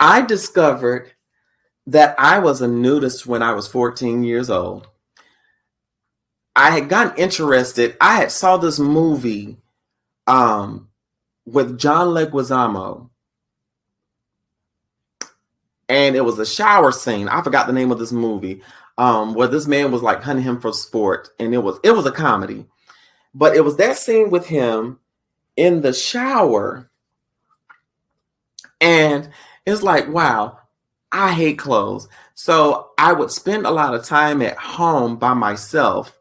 I discovered that I was a nudist when I was 14 years old. I had gotten interested. I had saw this movie with John Leguizamo. And it was a shower scene. I forgot the name of this movie. Where this man was like hunting him for sport. And it was a comedy. But it was that scene with him in the shower. And it's like, wow, I hate clothes. So I would spend a lot of time at home by myself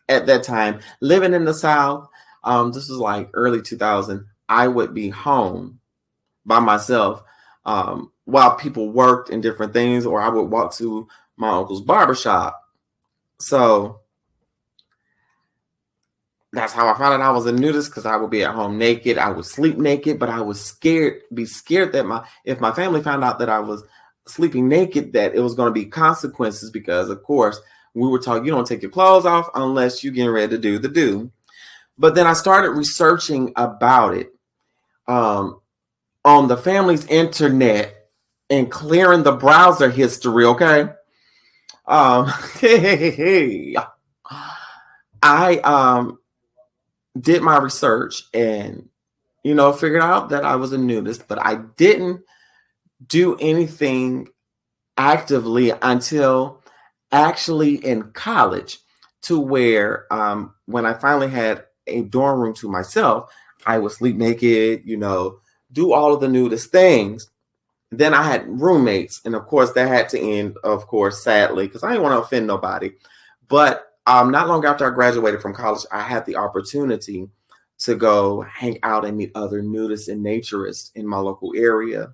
at that time, living in the South. This was like early 2000. I would be home by myself while people worked in different things, or I would walk to my uncle's barbershop. So that's how I found out I was a nudist, because I would be at home naked. I would sleep naked, but I was scared that if my family found out that I was sleeping naked, that it was going to be consequences, because of course we were taught you don't take your clothes off unless you're getting ready to do the do. But then I started researching about it on the family's internet and clearing the browser history. Okay. I did my research and, figured out that I was a nudist, but I didn't do anything actively until actually in college, to where when I finally had a dorm room to myself, I would sleep naked, do all of the nudist things. Then I had roommates, and of course that had to end, of course, sadly, because I didn't want to offend nobody. But not long after I graduated from college, I had the opportunity to go hang out and meet other nudists and naturists in my local area.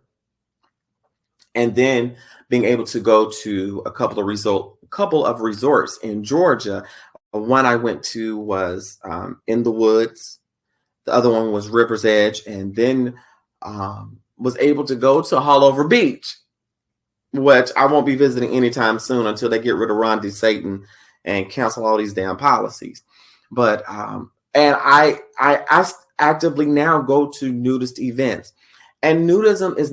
And then being able to go to a couple of resorts in Georgia. One I went to was in the woods. The other one was River's Edge. And then was able to go to Haulover Beach, which I won't be visiting anytime soon until they get rid of Ron DeSatan and cancel all these damn policies. But and I actively now go to nudist events. And nudism is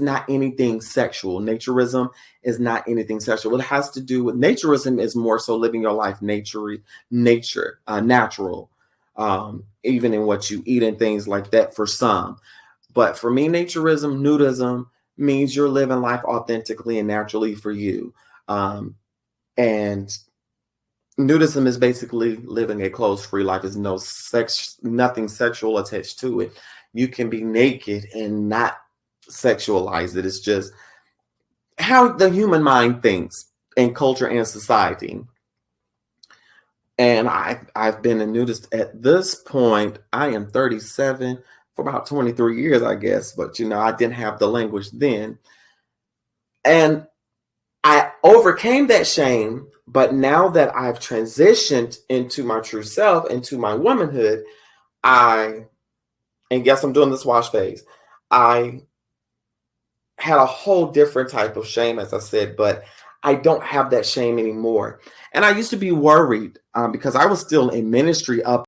not anything sexual. Naturism is not anything sexual. It has to do with naturism is more so living your life natural, even in what you eat and things like that for some. But for me, naturism, nudism means you're living life authentically and naturally for you. And nudism is basically living a clothes-free life. There's no sex, nothing sexual attached to it. You can be naked and not sexualize it. It's just how the human mind thinks in culture and society. And I've been a nudist at this point. I am 37 for about 23 years, I guess. But, I didn't have the language then. And I overcame that shame. But now that I've transitioned into my true self, into my womanhood, and guess I'm doing this wash phase. I had a whole different type of shame, as I said, but I don't have that shame anymore. And I used to be worried because I was still in ministry up.